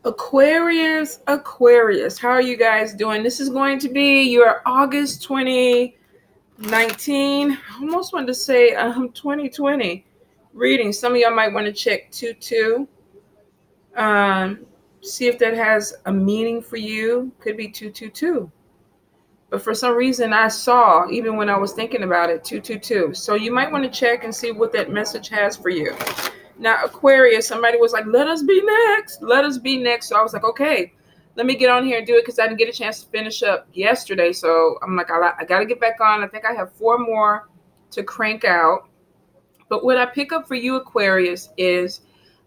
Aquarius, how are you guys doing? This is going to be your August 2019, I almost wanted to say 2020 reading. Some of y'all might want to check 2-2, um, see if that has a meaning for you. Could be 222. But for some reason, I saw, even when I was thinking about it, 222. So you might want to check and see what that message has for you. Now, Aquarius, somebody was like, let us be next. Let us be next. So I was like, okay, let me get on here and do it because I didn't get a chance to finish up yesterday. So I'm like, I got to get back on. I think I have 4 more to crank out. But what I pick up for you, Aquarius, is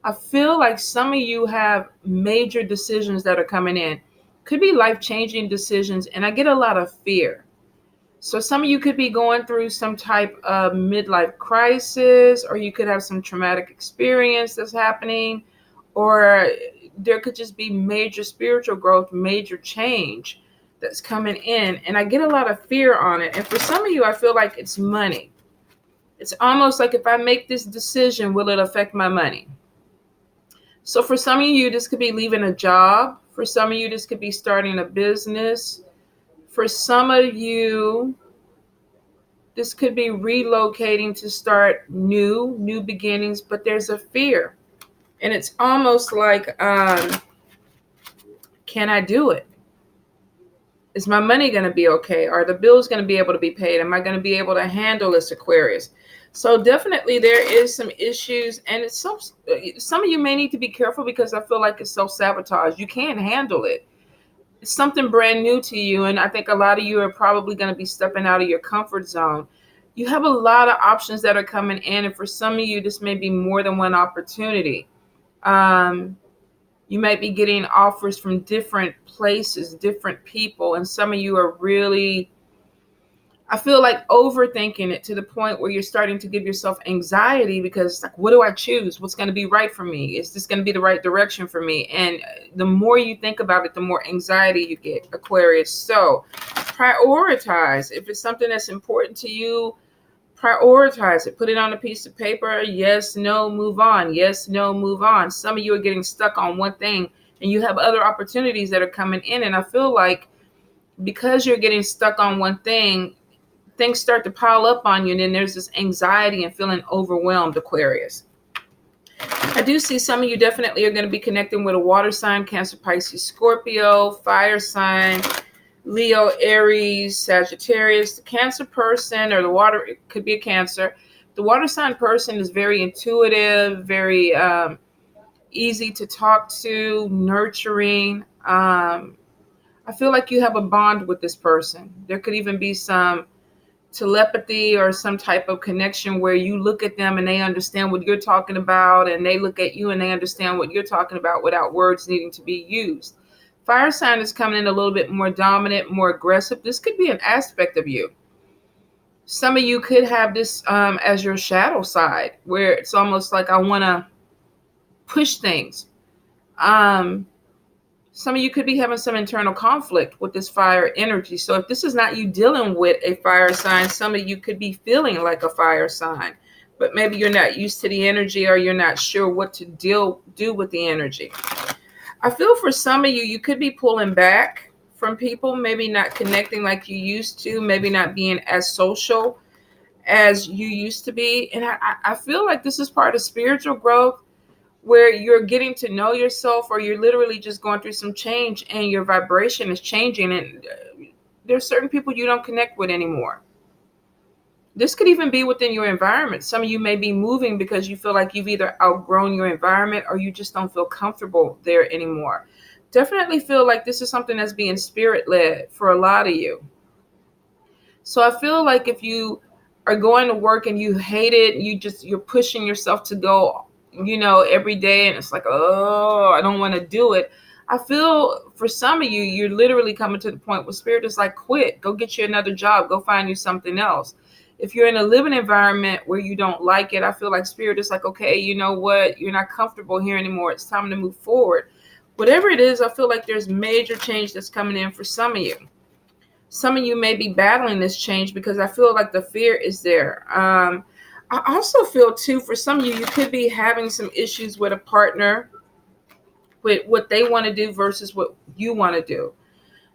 I feel like some of you have major decisions that are coming in. Could be life-changing decisions, and I get a lot of fear. So some of you could be going through some type of midlife crisis, or you could have some traumatic experience that's happening, or there could just be major spiritual growth, major change that's coming in. And I get a lot of fear on it. And for some of you, I feel like it's money. It's almost like if I make this decision, will it affect my money? So for some of you, this could be leaving a job. For some of you, this could be starting a business. For some of you, this could be relocating to start new beginnings, but there's a fear. And it's almost like, can I do it? Is my money going to be okay? Are the bills going to be able to be paid? Am I going to be able to handle this, Aquarius? So definitely there is some issues, and it's some of you may need to be careful because I feel like it's self-sabotage. You can't handle it. It's something brand new to you, and I think a lot of you are probably going to be stepping out of your comfort zone. You have a lot of options that are coming in, and for some of you, this may be more than one opportunity. You might be getting offers from different places, different people, and some of you are really, I feel like, overthinking it to the point where you're starting to give yourself anxiety because, like, what do I choose? What's going to be right for me? Is this going to be the right direction for me? And the more you think about it, the more anxiety you get, Aquarius. So prioritize. If it's something that's important to you, prioritize it. Put it on a piece of paper. Yes, no, move on. Yes, no, move on. Some of you are getting stuck on one thing, and you have other opportunities that are coming in. And I feel like because you're getting stuck on one thing, things start to pile up on you, and then there's this anxiety and feeling overwhelmed, Aquarius. I do see some of you definitely are going to be connecting with a water sign, Cancer, Pisces, Scorpio, fire sign, Leo, Aries, Sagittarius. The Cancer person, or the water, it could be a Cancer. The water sign person is very intuitive, very easy to talk to, nurturing. I feel like you have a bond with this person. There could even be some telepathy or some type of connection where you look at them and they understand what you're talking about, and they look at you and they understand what you're talking about without words needing to be used. Fire sign is coming in a little bit more dominant, more aggressive. This could be an aspect of you. Some of you could have this as your shadow side, where it's almost like I want to push things. Some of you could be having some internal conflict with this fire energy. So if this is not you dealing with a fire sign, some of you could be feeling like a fire sign, but maybe you're not used to the energy, or you're not sure what to do with the energy. I feel for some of you, you could be pulling back from people, maybe not connecting like you used to, maybe not being as social as you used to be. And I feel like this is part of spiritual growth, where you're getting to know yourself, or you're literally just going through some change and your vibration is changing, and there's certain people you don't connect with anymore. This could even be within your environment. Some of you may be moving because you feel like you've either outgrown your environment, or you just don't feel comfortable there anymore. Definitely feel like this is something that's being spirit-led for a lot of you. So I feel like if you are going to work and you hate it, you're pushing yourself to go every day, and it's like, oh, I don't want to do it. I feel for some of you, you're literally coming to the point where spirit is like, quit, go get you another job, go find you something else. If you're in a living environment where you don't like it, I feel like spirit is like, okay, you know what? You're not comfortable here anymore. It's time to move forward. Whatever it is, I feel like there's major change that's coming in for some of you. Some of you may be battling this change because I feel like the fear is there. I also feel too, for some of you, you could be having some issues with a partner. with what they want to do versus what you want to do.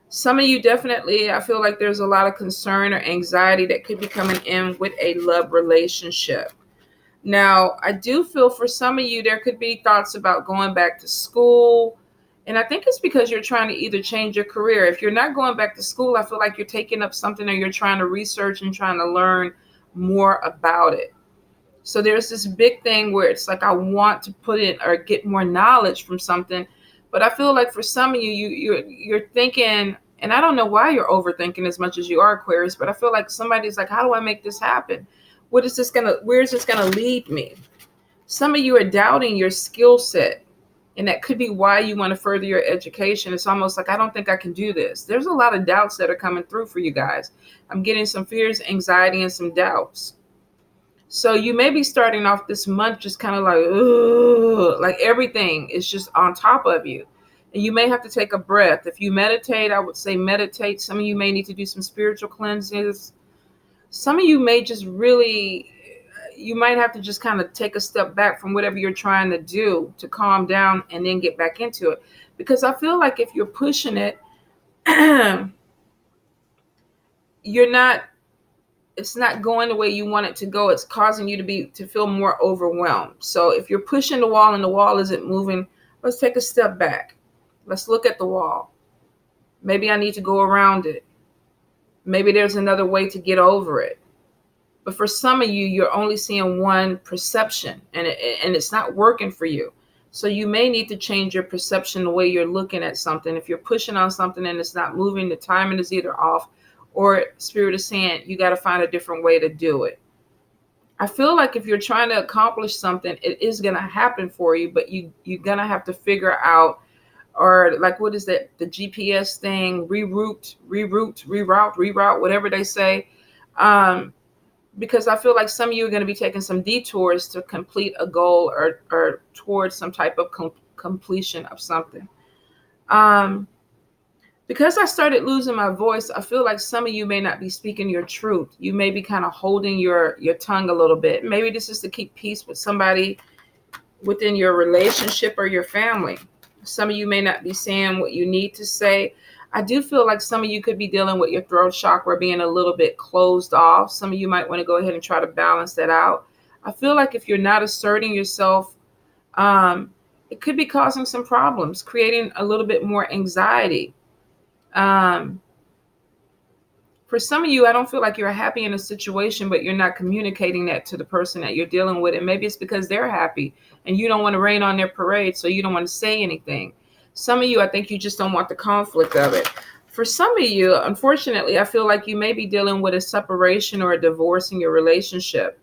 Some of you definitely, I feel like there's a lot of concern or anxiety that could be coming in with a love relationship. Now, I do feel for some of you, there could be thoughts about going back to school. And I think it's because you're trying to either change your career. If you're not going back to school, I feel like you're taking up something or you're trying to research and trying to learn more about it. So there's this big thing where it's like, I want to put in or get more knowledge from something. But I feel like for some of you, you're thinking, and I don't know why you're overthinking as much as you are, Aquarius, but I feel like somebody's like, how do I make this happen? Where is this gonna lead me? Some of you are doubting your skill set, and that could be why you want to further your education. It's almost like, I don't think I can do this. There's a lot of doubts that are coming through for you guys. I'm getting some fears, anxiety, and some doubts. So you may be starting off this month just kind of like, ugh, like everything is just on top of you. And you may have to take a breath. If you meditate, I would say meditate. Some of you may need to do some spiritual cleanses. Some of you may just really, you might have to just kind of take a step back from whatever you're trying to do to calm down and then get back into it. Because I feel like if you're pushing it, it's not going the way you want it to go. It's causing you to feel more overwhelmed. So if you're pushing the wall and the wall isn't moving, let's take a step back. Let's look at the wall. Maybe I need to go around it. Maybe there's another way to get over it. But for some of you, you're only seeing one perception and it's not working for you. So you may need to change your perception, the way you're looking at something. If you're pushing on something and it's not moving, the timing is either off, or Spirit is saying you got to find a different way to do it. I feel like if you're trying to accomplish something, it is going to happen for you, but you're going to have to figure out, or like, what is that? The GPS thing, reroute, whatever they say. Because I feel like some of you are going to be taking some detours to complete a goal or towards some type of completion of something. Because I started losing my voice, I feel like some of you may not be speaking your truth. You may be kind of holding your tongue a little bit. Maybe this is to keep peace with somebody within your relationship or your family. Some of you may not be saying what you need to say. I do feel like some of you could be dealing with your throat chakra being a little bit closed off. Some of you might want to go ahead and try to balance that out. I feel like if you're not asserting yourself, it could be causing some problems, creating a little bit more anxiety. For some of you, I don't feel like you're happy in a situation, but you're not communicating that to the person that you're dealing with. And maybe it's because they're happy and you don't want to rain on their parade, so you don't want to say anything. Some of you, I think you just don't want the conflict of it. For some of you, unfortunately, I feel like you may be dealing with a separation or a divorce in your relationship.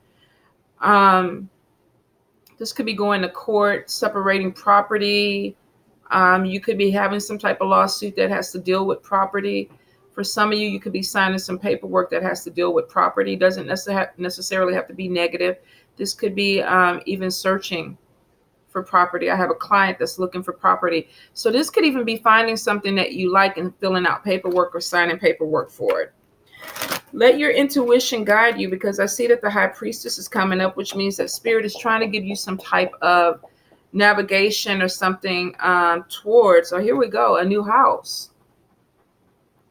This could be going to court, separating property. You could be having some type of lawsuit that has to deal with property. For some of you, you could be signing some paperwork that has to deal with property. Doesn't necessarily have to be negative. This could be even searching for property. I have a client that's looking for property. So this could even be finding something that you like and filling out paperwork or signing paperwork for it. Let your intuition guide you, because I see that the High Priestess is coming up, which means that Spirit is trying to give you some type of navigation or something towards, here we go, a new house.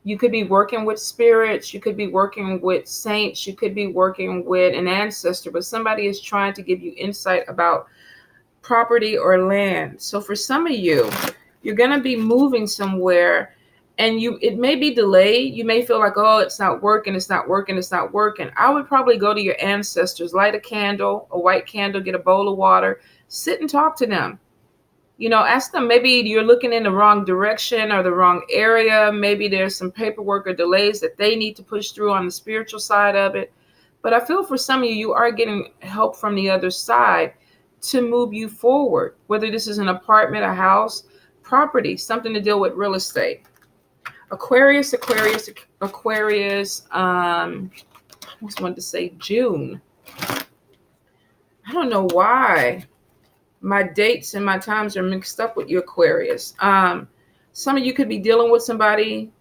You could be working with spirits. You could be working with saints. You could be working with an ancestor, but somebody is trying to give you insight about property or land. So for some of you, you're going to be moving somewhere and it may be delayed. You may feel like, oh, it's not working. I would probably go to your ancestors, light a candle, a white candle, get a bowl of water, sit and talk to them. Ask them, maybe you're looking in the wrong direction or the wrong area. Maybe there's some paperwork or delays that they need to push through on the spiritual side of it. But I feel for some of you are getting help from the other side to move you forward, whether this is an apartment, a house, property, something to deal with real estate. Aquarius. I almost wanted to say June. I don't know why my dates and my times are mixed up with you, Aquarius. Some of you could be dealing with somebody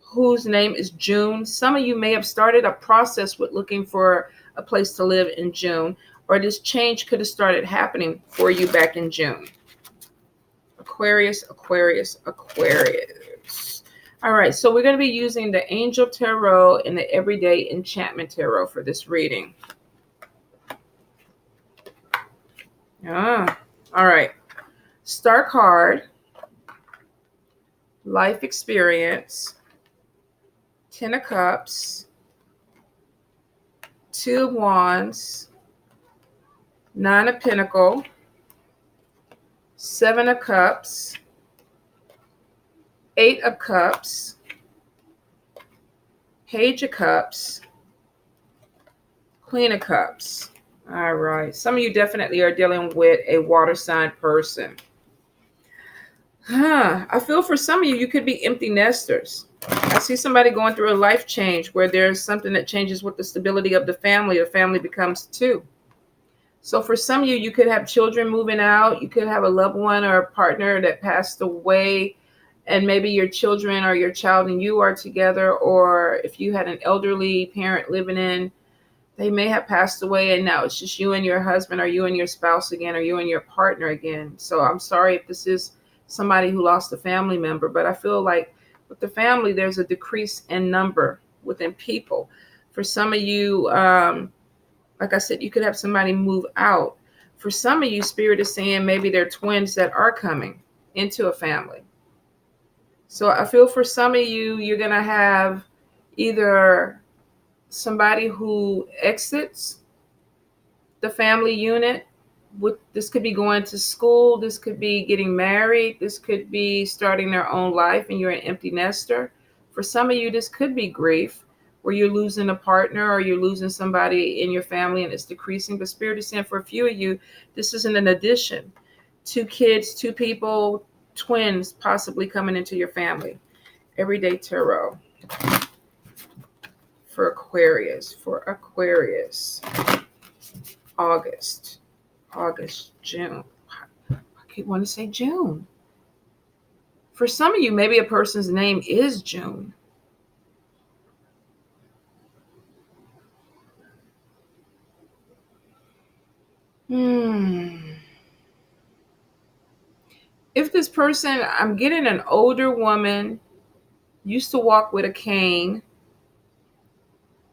whose name is June. Some of you may have started a process with looking for a place to live in June, or this change could have started happening for you back in June. Aquarius, Aquarius, Aquarius. All right, so we're going to be using the Angel Tarot and the Everyday Enchantment Tarot for this reading. All right. Star card, life experience, 10 of Cups, 2 of Wands, 9 of Pentacles, 7 of Cups, 8 of Cups, Page of Cups, Queen of Cups. All right. Some of you definitely are dealing with a water sign person. I feel for some of you, you could be empty nesters. I see somebody going through a life change where there's something that changes with the stability of the family. The family becomes 2. So for some of you, you could have children moving out. You could have a loved one or a partner that passed away, and maybe your children or your child and you are together. Or if you had an elderly parent living in, they may have passed away, and now it's just you and your husband, or you and your spouse again, or you and your partner again. So I'm sorry if this is somebody who lost a family member, but I feel like with the family, there's a decrease in number within people. For some of you, like I said, you could have somebody move out. For some of you, Spirit is saying maybe they're twins that are coming into a family. So I feel for some of you, you're going to have either somebody who exits the family unit. This could be going to school. This could be getting married. This could be starting their own life and you're an empty nester. For some of you, this could be grief, where you're losing a partner or you're losing somebody in your family and it's decreasing. But Spirit is saying for a few of you, this isn't an addition. 2 kids, 2 people, twins possibly coming into your family. Everyday Tarot for Aquarius. August, June. I keep wanting to say June. For some of you, maybe a person's name is June. If this person, I'm getting an older woman, used to walk with a cane.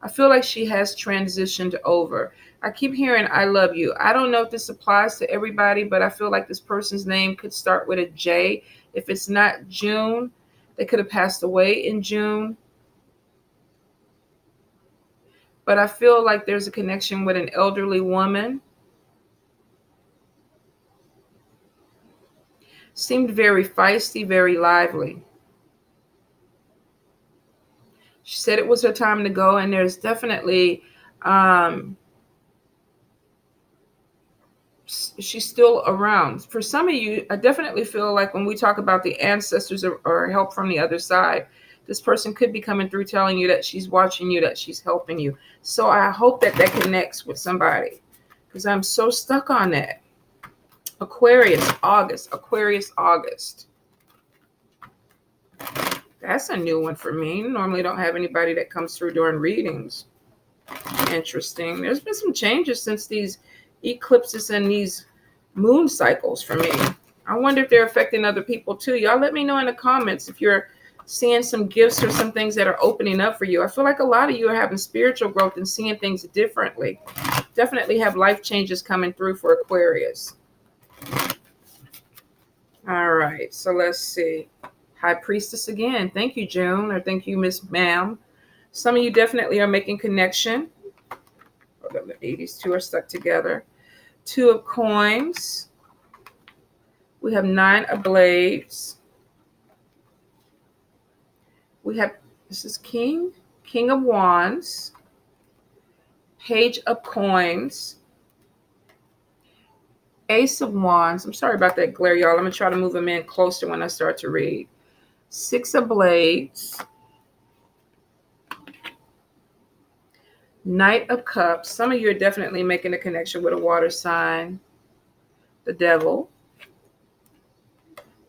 I feel like she has transitioned over. I keep hearing, I love you. I don't know if this applies to everybody, but I feel like this person's name could start with a J. If it's not June, they could have passed away in June. But I feel like there's a connection with an elderly woman. Seemed very feisty, very lively. She said it was her time to go, and there's definitely, she's still around. For some of you, I definitely feel like when we talk about the ancestors or help from the other side, this person could be coming through telling you that she's watching you, that she's helping you. So I hope that connects with somebody, because I'm so stuck on that. Aquarius August. That's a new one for me. Normally don't have anybody that comes through during readings. Interesting. There's been some changes since these eclipses and these moon cycles for me. I wonder if they're affecting other people too. Y'all let me know in the comments if you're seeing some gifts or some things that are opening up for you. I feel like a lot of you are having spiritual growth and seeing things differently. Definitely have life changes coming through for Aquarius. All right, so let's see. High Priestess again. Thank you, June, or thank you, Miss Ma'am. Some of you definitely are making connection. These 2 are stuck together. 2 of Coins. We have 9 of Blades. We have, this is King of Wands, Page of Coins, Ace of Wands. I'm sorry about that glare, y'all. I'm going to try to move them in closer when I start to read. 6 of Blades, Knight of Cups. Some of you are definitely making a connection with a water sign. The Devil.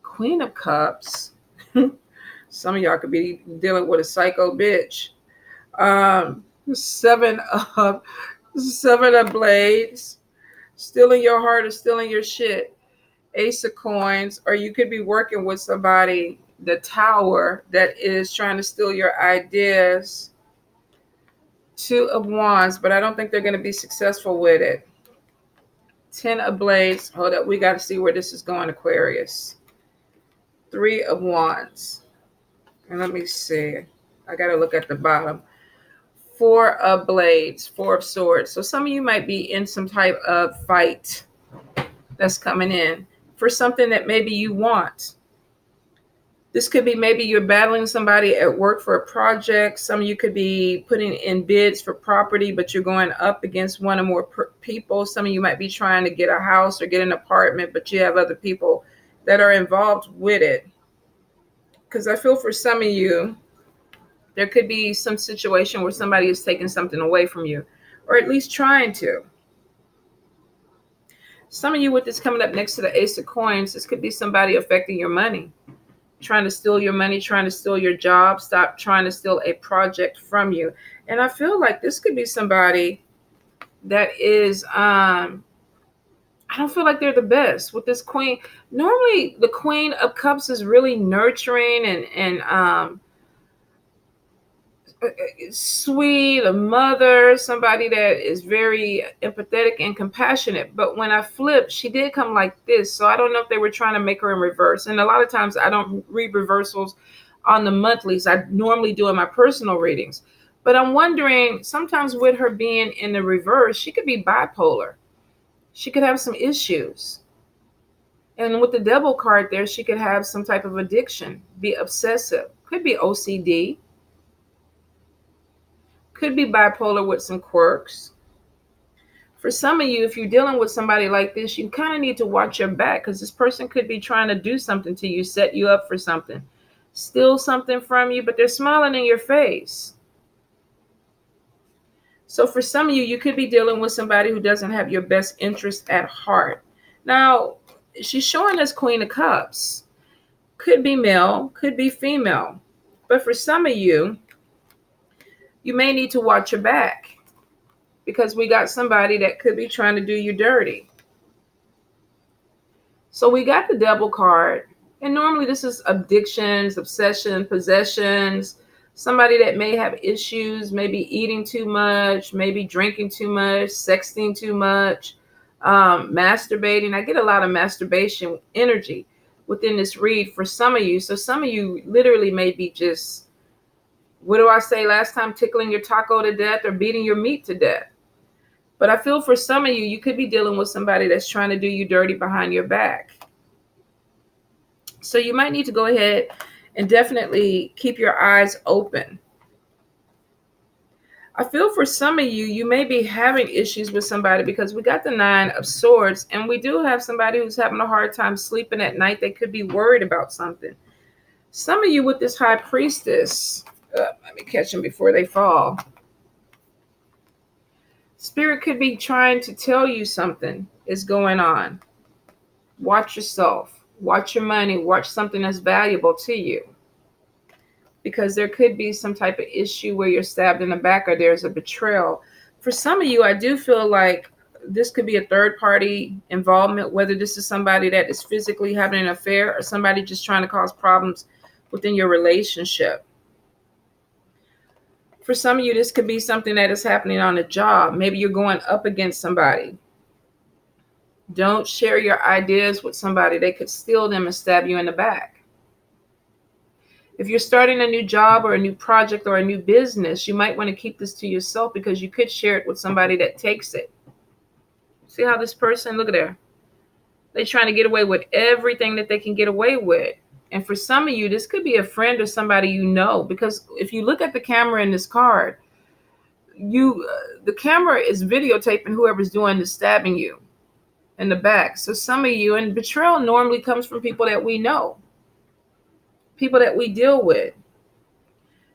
Queen of Cups. Some of y'all could be dealing with a psycho bitch. 7 of Blades. Stealing your heart or stealing your shit. Ace of Coins, or you could be working with somebody, the Tower, that is trying to steal your ideas. Two of Wands, but I don't think they're going to be successful with it. 10 of Blades. Hold up, we got to see where this is going, Aquarius. 3 of Wands. And let me see. I got to look at the bottom. 4 of Blades, 4 of Swords. So some of you might be in some type of fight that's coming in for something that maybe you want. This could be maybe you're battling somebody at work for a project. Some of you could be putting in bids for property, but you're going up against one or more people. Some of you might be trying to get a house or get an apartment, but you have other people that are involved with it. Because I feel for some of you, there could be some situation where somebody is taking something away from you, or at least trying to. Some of you with this coming up next to the Ace of Coins, this could be somebody affecting your money. Trying to steal your money, trying to steal your job, stop trying to steal a project from you. And I feel like this could be somebody that is, I don't feel like they're the best with this Queen. Normally, the Queen of Cups is really nurturing and sweet, a mother, somebody that is very empathetic and compassionate. But when I flipped, she did come like this. So I don't know if they were trying to make her in reverse. And a lot of times I don't read reversals on the monthlies. I normally do in my personal readings. But I'm wondering, sometimes with her being in the reverse, she could be bipolar. She could have some issues. And with the Devil card there, she could have some type of addiction, be obsessive, could be OCD. Could be bipolar with some quirks. For some of you, if you're dealing with somebody like this, you kind of need to watch your back, because this person could be trying to do something to you, set you up for something, steal something from you, but they're smiling in your face. So for some of you, you could be dealing with somebody who doesn't have your best interest at heart. Now, she's showing us Queen of Cups. Could be male, could be female. But for some of you, you may need to watch your back, because we got somebody that could be trying to do you dirty. So we got the Devil card. And normally this is addictions, obsession, possessions, somebody that may have issues, maybe eating too much, maybe drinking too much, sexting too much, masturbating. I get a lot of masturbation energy within this read for some of you. So some of you literally may be just, what do I say last time, tickling your taco to death or beating your meat to death. But I feel for some of you, you could be dealing with somebody that's trying to do you dirty behind your back. So you might need to go ahead and definitely keep your eyes open. I feel for some of you, you may be having issues with somebody, because we got the 9 of Swords, and we do have somebody who's having a hard time sleeping at night. They could be worried about something. Some of you with this High Priestess, let me catch them before they fall. Spirit could be trying to tell you something is going on. Watch yourself. Watch your money. Watch something that's valuable to you. Because there could be some type of issue where you're stabbed in the back, or there's a betrayal. For some of you, I do feel like this could be a third party involvement, whether this is somebody that is physically having an affair or somebody just trying to cause problems within your relationship. For some of you, this could be something that is happening on a job. Maybe you're going up against somebody. Don't share your ideas with somebody. They could steal them and stab you in the back. If you're starting a new job or a new project or a new business, you might want to keep this to yourself, because you could share it with somebody that takes it. See how this person, look at there. They're trying to get away with everything that they can get away with. And for some of you, this could be a friend or somebody you know, because if you look at the camera in this card, the camera is videotaping whoever's doing the stabbing you in the back. So some of you, and betrayal normally comes from people that we know, people that we deal with.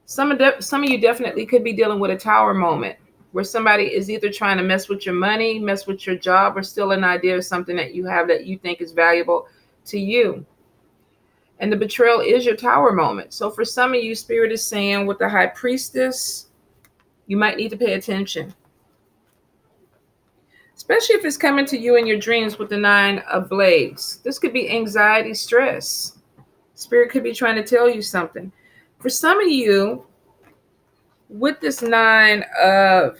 Some of you definitely could be dealing with a Tower moment, where somebody is either trying to mess with your money, mess with your job, or steal an idea of something that you have that you think is valuable to you. And the betrayal is your Tower moment. So for some of you, Spirit is saying with the High Priestess, you might need to pay attention. especially if it's coming to you in your dreams with the 9 of Blades. This could be anxiety, stress. Spirit could be trying to tell you something. For some of you, with this 9 of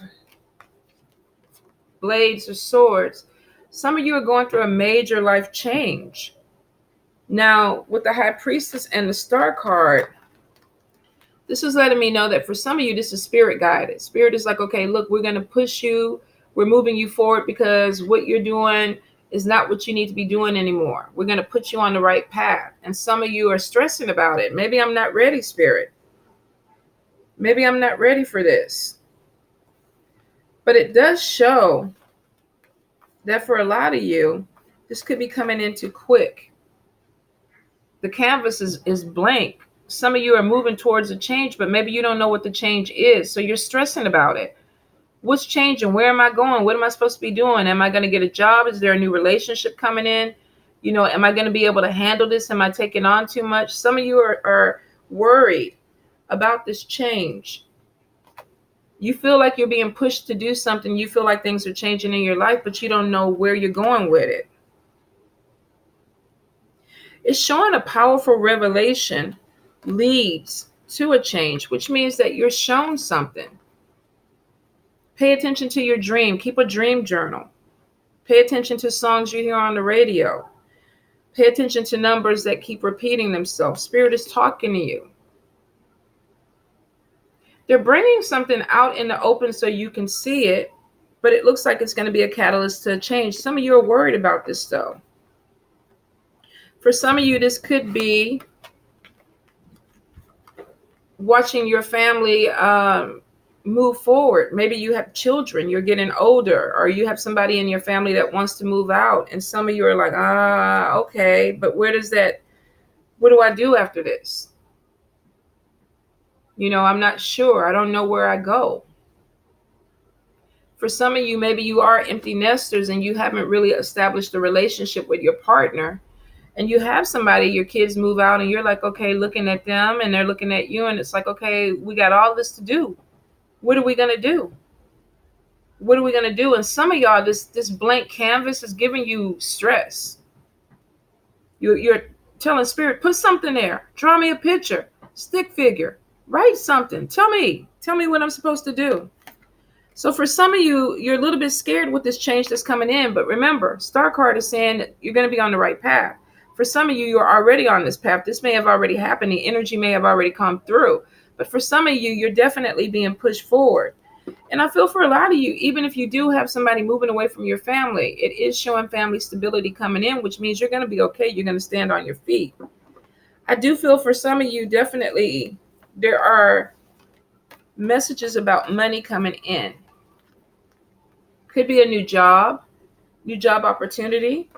Blades or Swords, some of you are going through a major life change. Now, with the High Priestess and the Star card, this is letting me know that for some of you, this is spirit guided. Spirit is like, okay, look, we're going to push you. We're moving you forward because what you're doing is not what you need to be doing anymore. We're going to put you on the right path. And some of you are stressing about it. Maybe I'm not ready, Spirit. Maybe I'm not ready for this. But it does show that for a lot of you, this could be coming in too quick. The canvas is blank. Some of you are moving towards a change, but maybe you don't know what the change is. So you're stressing about it. What's changing? Where am I going? What am I supposed to be doing? Am I going to get a job? Is there a new relationship coming in? You know, am I going to be able to handle this? Am I taking on too much? Some of you are worried about this change. You feel like you're being pushed to do something. You feel like things are changing in your life, but you don't know where you're going with it. It's showing a powerful revelation leads to a change, which means that you're shown something. Pay attention to your dream. Keep a dream journal. Pay attention to songs you hear on the radio. Pay attention to numbers that keep repeating themselves. Spirit is talking to you. They're bringing something out in the open so you can see it, but it looks like it's going to be a catalyst to change. Some of you are worried about this, though. For some of you, this could be watching your family move forward. Maybe you have children, you're getting older, or you have somebody in your family that wants to move out. And some of you are like, okay, but what do I do after this? You know, I'm not sure. I don't know where I go. For some of you, maybe you are empty nesters and you haven't really established a relationship with your partner. And you have somebody, your kids move out and you're like, okay, looking at them and they're looking at you. And it's like, okay, we got all this to do. What are we going to do? What are we going to do? And some of y'all, this blank canvas is giving you stress. You're telling Spirit, put something there. Draw me a picture, stick figure, write something. Tell me what I'm supposed to do. So for some of you, you're a little bit scared with this change that's coming in. But remember, Star card is saying that you're going to be on the right path. For some of you, you're already on this path. This may have already happened. The energy may have already come through. But for some of you, you're definitely being pushed forward. And I feel for a lot of you, even if you do have somebody moving away from your family, it is showing family stability coming in, which means you're going to be okay. You're going to stand on your feet. I do feel for some of you, definitely, there are messages about money coming in. Could be a new job opportunity.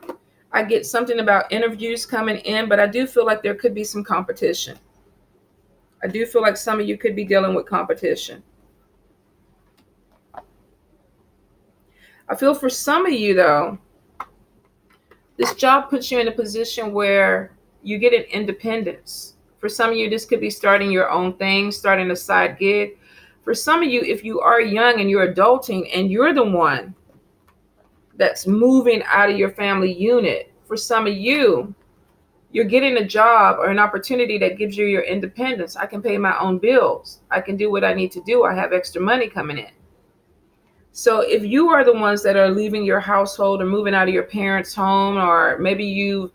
I get something about interviews coming in, but I do feel like there could be some competition. I do feel like some of you could be dealing with competition. I feel for some of you, though, this job puts you in a position where you get an independence. For some of you, this could be starting your own thing, starting a side gig. For some of you, if you are young and you're adulting and you're the one that's moving out of your family unit, for some of you, you're getting a job or an opportunity that gives you your independence. I can pay my own bills. I can do what I need to do. I have extra money coming in. So if you are the ones that are leaving your household or moving out of your parents' home, or maybe you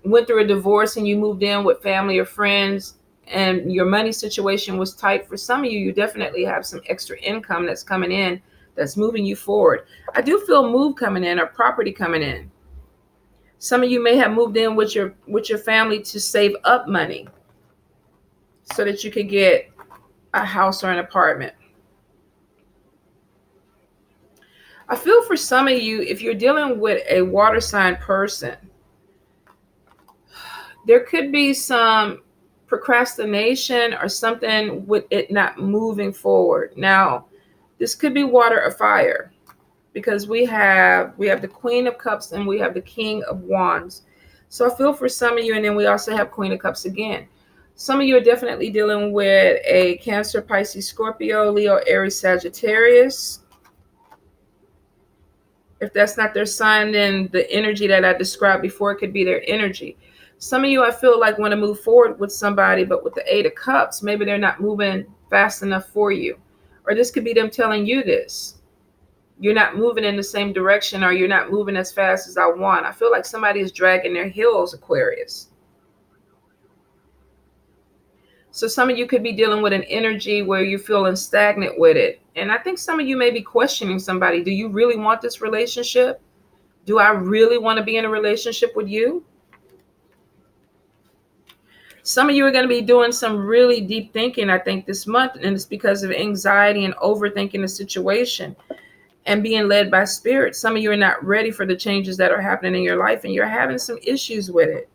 went through a divorce and you moved in with family or friends and your money situation was tight, for some of you, you definitely have some extra income that's coming in that's moving you forward. I do feel move coming in or property coming in. Some of you may have moved in with your family to save up money so that you could get a house or an apartment. I feel for some of you, if you're dealing with a water sign person, there could be some procrastination or something with it not moving forward. Now, this could be water or fire, because we have the Queen of Cups and we have the King of Wands. So I feel for some of you, and then we also have Queen of Cups again. Some of you are definitely dealing with a Cancer, Pisces, Scorpio, Leo, Aries, Sagittarius. If that's not their sign, then the energy that I described before could be their energy. Some of you, I feel like, want to move forward with somebody, but with the Eight of Cups, maybe they're not moving fast enough for you. Or this could be them telling you this. You're not moving in the same direction, or you're not moving as fast as I want. I feel like somebody is dragging their heels, Aquarius. So some of you could be dealing with an energy where you're feeling stagnant with it. And I think some of you may be questioning somebody. Do you really want this relationship? Do I really want to be in a relationship with you? Some of you are going to be doing some really deep thinking, I think, this month. And it's because of anxiety and overthinking the situation and being led by spirit. Some of you are not ready for the changes that are happening in your life, and you're having some issues with it.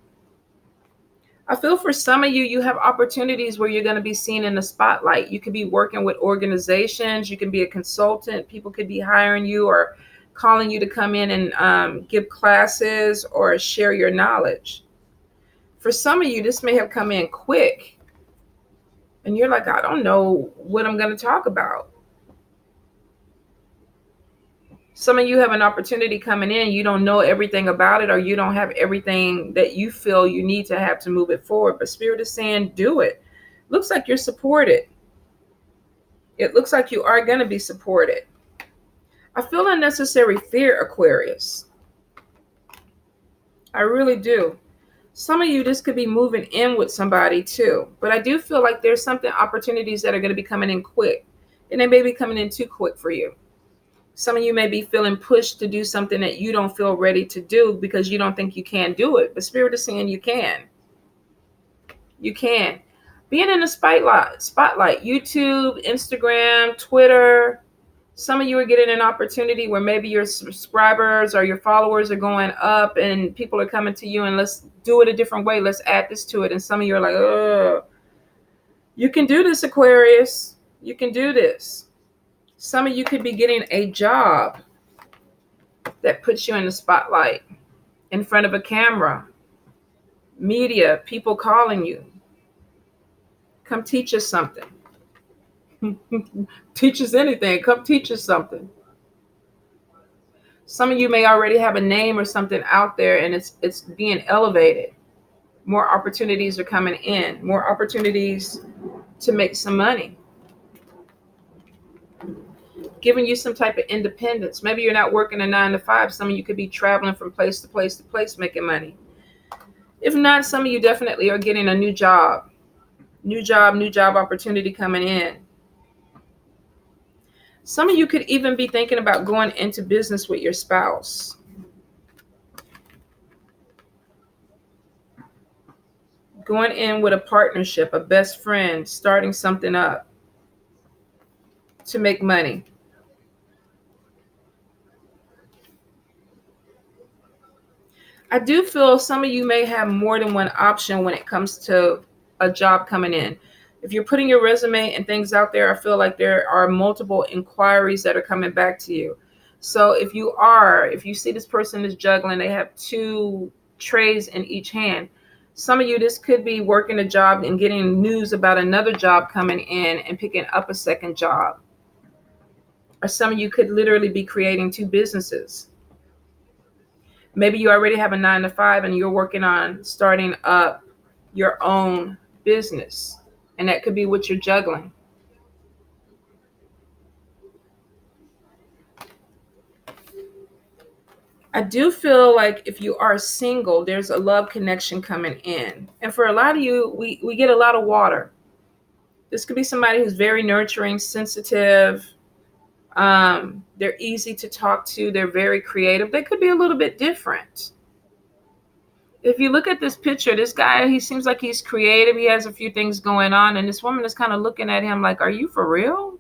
I feel for some of you, you have opportunities where you're going to be seen in the spotlight. You could be working with organizations. You can be a consultant. People could be hiring you or calling you to come in and give classes or share your knowledge. For some of you, this may have come in quick. And you're like, I don't know what I'm going to talk about. Some of you have an opportunity coming in. You don't know everything about it, or you don't have everything that you feel you need to have to move it forward. But Spirit is saying, do it. Looks like you're supported. It looks like you are going to be supported. I feel unnecessary fear, Aquarius. I really do. Some of you, this could be moving in with somebody too. But I do feel like there's opportunities that are going to be coming in quick. And they may be coming in too quick for you. Some of you may be feeling pushed to do something that you don't feel ready to do because you don't think you can do it. But Spirit is saying you can. You can. Being in the spotlight, YouTube, Instagram, Twitter. Some of you are getting an opportunity where maybe your subscribers or your followers are going up and people are coming to you and let's do it a different way. Let's add this to it. And some of you are like, oh, you can do this, Aquarius. You can do this. Some of you could be getting a job that puts you in the spotlight, in front of a camera, media, people calling you. Come teach us something. Teach us anything. Come teach us something. Some of you may already have a name or something out there and it's being elevated. More opportunities are coming in. More opportunities to make some money. Giving you some type of independence. Maybe you're not working a 9 to 5. Some of you could be traveling from place to place to place making money. If not, some of you definitely are getting a new job. New job opportunity coming in. Some of you could even be thinking about going into business with your spouse. Going in with a partnership, a best friend, starting something up to make money. I do feel some of you may have more than one option when it comes to a job coming in. If you're putting your resume and things out there, I feel like there are multiple inquiries that are coming back to you. So if you see this person is juggling, they have 2 trays in each hand. Some of you, this could be working a job and getting news about another job coming in and picking up a second job. Or some of you could literally be creating 2 businesses. Maybe you already have a 9 to 5 and you're working on starting up your own business. And that could be what you're juggling. I do feel like if you are single, there's a love connection coming in. And for a lot of you, we get a lot of water. This could be somebody who's very nurturing, sensitive. They're easy to talk to. They're very creative. They could be a little bit different. If you look at this picture, this guy, he seems like he's creative. He has a few things going on. And this woman is kind of looking at him like, are you for real?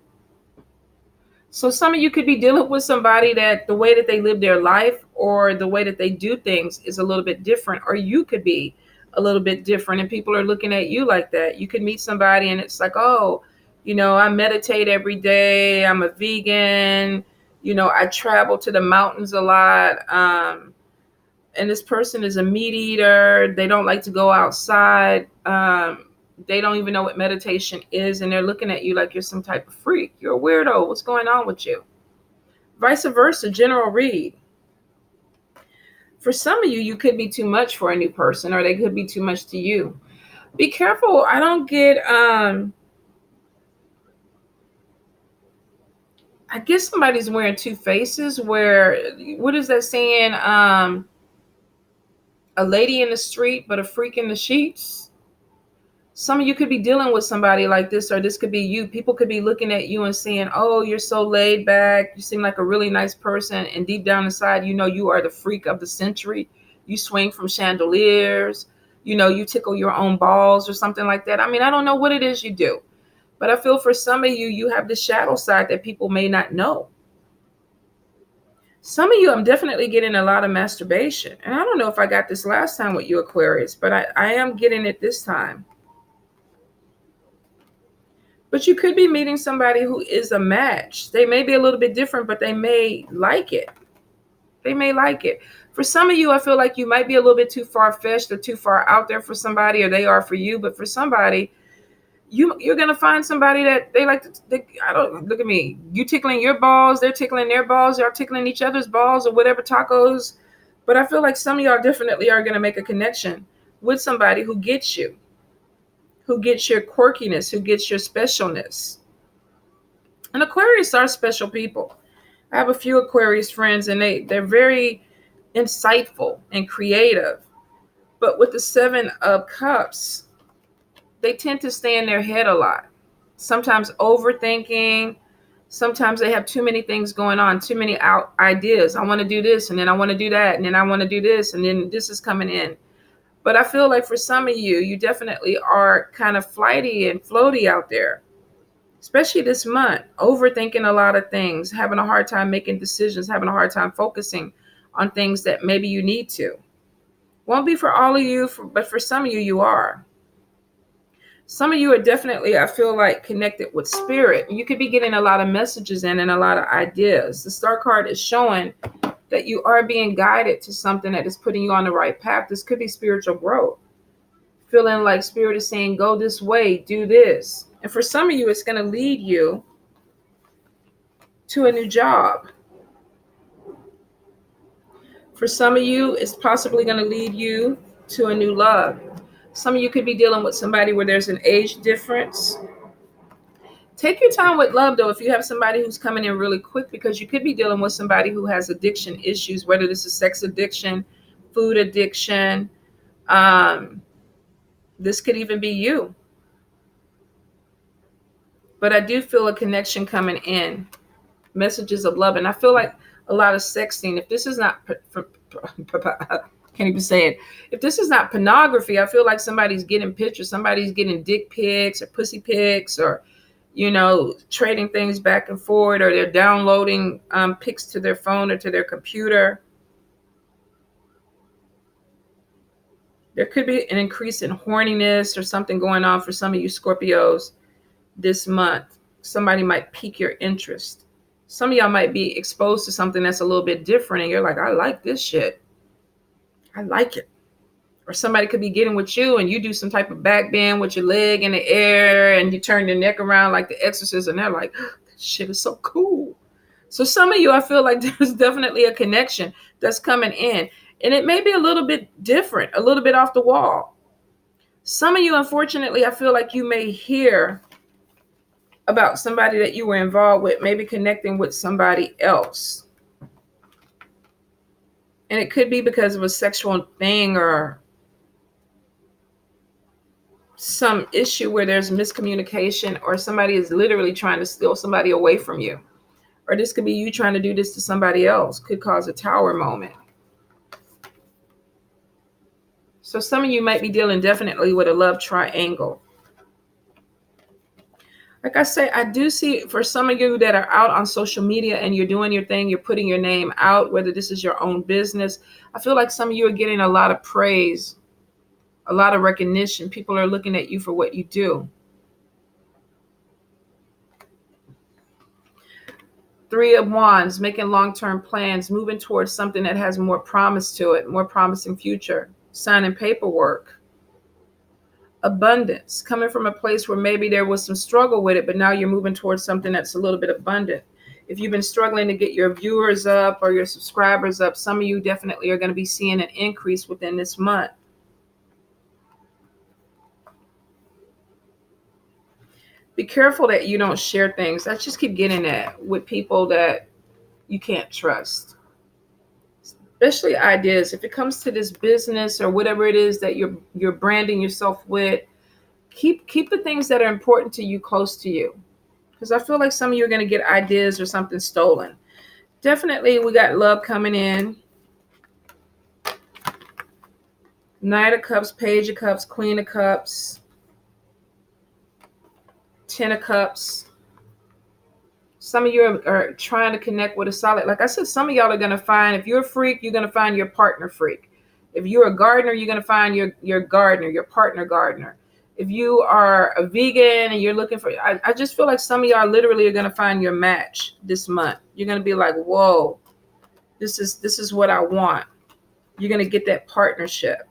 So some of you could be dealing with somebody that the way that they live their life or the way that they do things is a little bit different. Or you could be a little bit different and people are looking at you like that. You could meet somebody and it's like, oh, I meditate every day. I'm a vegan. I travel to the mountains a lot. And this person is a meat eater. They don't like to go outside. They don't even know what meditation is. And they're looking at you like you're some type of freak. You're a weirdo. What's going on with you? Vice versa, general read. For some of you, you could be too much for a new person, or they could be too much to you. Be careful. I don't get, I guess somebody's wearing two faces where, what is that saying? A lady in the street, but a freak in the sheets. Some of you could be dealing with somebody like this, or this could be you. People could be looking at you and saying, oh, you're so laid back. You seem like a really nice person. And deep down inside, you know, you are the freak of the century. You swing from chandeliers. You know, you tickle your own balls or something like that. I mean, I don't know what it is you do, but I feel for some of you, you have the shadow side that people may not know. Some of you, I'm definitely getting a lot of masturbation. And I don't know if I got this last time with you, Aquarius, but I am getting it this time. But you could be meeting somebody who is a match. They may be a little bit different, but they may like it. They may like it. For some of you, I feel like you might be a little bit too far-fetched or too far out there for somebody, or they are for you. But for somebody, you're gonna find somebody that they like to. I don't look at me. You tickling your balls, they're tickling their balls, y'all tickling each other's balls, or whatever tacos. But I feel like some of y'all definitely are gonna make a connection with somebody who gets you, who gets your quirkiness, who gets your specialness. And Aquarius are special people. I have a few Aquarius friends, and they're very insightful and creative. But with the Seven of Cups, they tend to stay in their head a lot. Sometimes overthinking. Sometimes they have too many things going on, too many ideas. I want to do this, and then I want to do that, and then I want to do this, and then this is coming in. But I feel like for some of you, you definitely are kind of flighty and floaty out there, especially this month, overthinking a lot of things, having a hard time making decisions, having a hard time focusing on things that maybe you need to. Won't be for all of you, but for some of you, you are. Some of you are definitely, I feel like, connected with spirit. You could be getting a lot of messages in and a lot of ideas. The Star card is showing that you are being guided to something that is putting you on the right path. This could be spiritual growth. Feeling like spirit is saying, go this way, do this. And for some of you, it's going to lead you to a new job. For some of you, it's possibly going to lead you to a new love. Some of you could be dealing with somebody where there's an age difference. Take your time with love, though, if you have somebody who's coming in really quick, because you could be dealing with somebody who has addiction issues, whether this is sex addiction, food addiction. This could even be you. But I do feel a connection coming in. Messages of love. And I feel like a lot of sexting. If this is not, can't even say it. If this is not pornography, I feel like somebody's getting pictures. Somebody's getting dick pics or pussy pics, or, you know, trading things back and forth, or they're downloading pics to their phone or to their computer. There could be an increase in horniness or something going on for some of you Scorpios this month. Somebody might pique your interest. Some of y'all might be exposed to something that's a little bit different, and you're like, I like this shit. I like it. Or somebody could be getting with you, and you do some type of back bend with your leg in the air, and you turn your neck around like the Exorcist, and they're like, this shit is so cool. So some of you, I feel like there's definitely a connection that's coming in, and it may be a little bit different, a little bit off the wall. Some of you, unfortunately, I feel like you may hear about somebody that you were involved with, maybe connecting with somebody else. And it could be because of a sexual thing or some issue where there's miscommunication, or somebody is literally trying to steal somebody away from you. Or this could be you trying to do this to somebody else. Could cause a tower moment. So some of you might be dealing definitely with a love triangle. Like I say, I do see for some of you that are out on social media and you're doing your thing, you're putting your name out, whether this is your own business. I feel like some of you are getting a lot of praise, a lot of recognition. People are looking at you for what you do. Three of Wands, making long-term plans, moving towards something that has more promise to it, more promising future, signing paperwork. Abundance, coming from a place where maybe there was some struggle with it, but now you're moving towards something that's a little bit abundant. If you've been struggling to get your viewers up or your subscribers up, some of you definitely are going to be seeing an increase within this month. Be careful that you don't share things. I just keep getting that with people that you can't trust, especially ideas. If it comes to this business or whatever it is that you're branding yourself with, keep the things that are important to you close to you, because I feel like some of you are going to get ideas or something stolen. Definitely, we got love coming in. Knight of Cups, Page of Cups, Queen of Cups, Ten of Cups. Some of you are trying to connect with a solid, like I said, some of y'all are going to find, if you're a freak, you're going to find your partner freak. If you're a gardener, you're going to find your gardener, your partner gardener. If you are a vegan and you're looking for, I just feel like some of y'all literally are going to find your match this month. You're going to be like, whoa, this is what I want. You're going to get that partnership.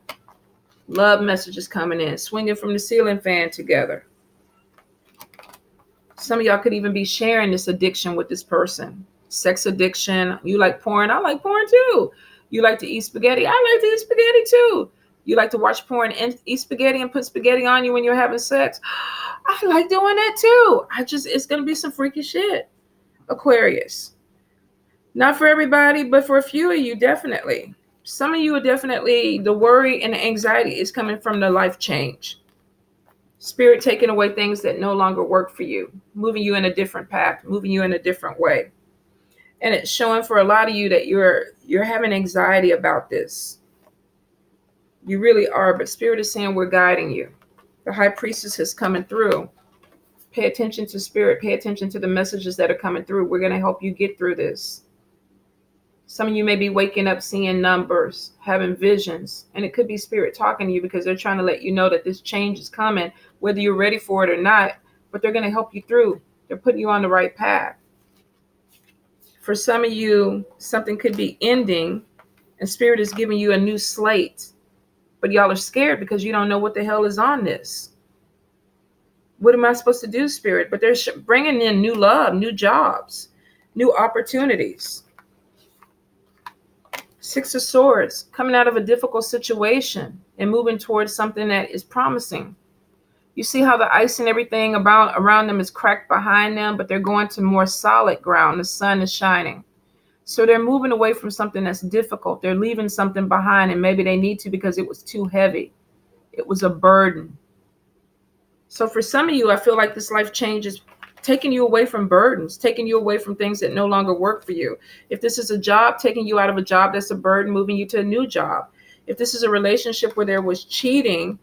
Love messages coming in, swinging from the ceiling fan together. Some of y'all could even be sharing this addiction with this person. Sex addiction. You like porn. I like porn too. You like to eat spaghetti. I like to eat spaghetti too. You like to watch porn and eat spaghetti and put spaghetti on you when you're having sex. I like doing that too. It's going to be some freaky shit. Aquarius. Not for everybody, but for a few of you, definitely. Some of you are definitely, the worry and the anxiety is coming from the life change. Spirit taking away things that no longer work for you, moving you in a different path, moving you in a different way. And it's showing for a lot of you that you're having anxiety about this. You really are, but Spirit is saying we're guiding you. The High Priestess is coming through. Pay attention to Spirit. Pay attention to the messages that are coming through. We're going to help you get through this. Some of you may be waking up seeing numbers, having visions, and it could be Spirit talking to you because they're trying to let you know that this change is coming, whether you're ready for it or not, but they're going to help you through. They're putting you on the right path. For some of you, something could be ending and Spirit is giving you a new slate, but y'all are scared because you don't know what the hell is on this. What am I supposed to do, Spirit? But they're bringing in new love, new jobs, new opportunities. Six of Swords, coming out of a difficult situation and moving towards something that is promising. You see how the ice and everything around them is cracked behind them, but they're going to more solid ground. The sun is shining. So they're moving away from something that's difficult. They're leaving something behind, and maybe they need to because it was too heavy. It was a burden. So for some of you, I feel like this life change is taking you away from burdens, taking you away from things that no longer work for you. If this is a job, taking you out of a job that's a burden, moving you to a new job. If this is a relationship where there was cheating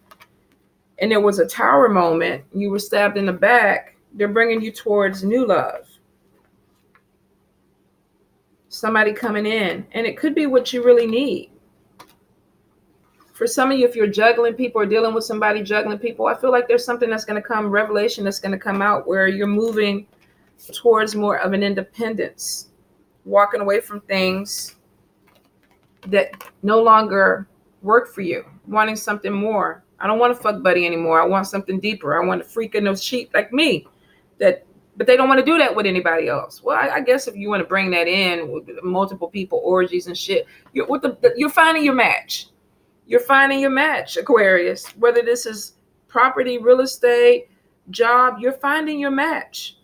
and there was a tower moment, you were stabbed in the back, they're bringing you towards new love. Somebody coming in, and it could be what you really need. For some of you, if you're juggling people or dealing with somebody juggling people, I feel like there's something that's going to come, revelation that's going to come out where you're moving towards more of an independence, walking away from things that no longer work for you, wanting something more. I don't want a fuck buddy anymore. I want something deeper. I want a freak in those sheep like me, but they don't want to do that with anybody else. Well, I guess if you want to bring that in with multiple people, orgies and shit, you're finding your match. You're finding your match, Aquarius. Whether this is property, real estate, job, you're finding your match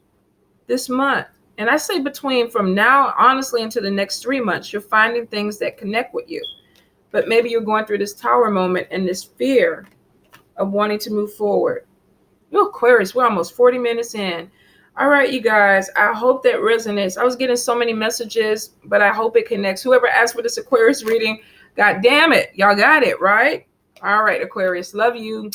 this month. And I say from now, honestly, into the next 3 months, you're finding things that connect with you. But maybe you're going through this tower moment and this fear of wanting to move forward. You're Aquarius, we're almost 40 minutes in. All right, you guys, I hope that resonates. I was getting so many messages, but I hope it connects. Whoever asked for this Aquarius reading, God damn it, y'all got it, right? All right, Aquarius, love you.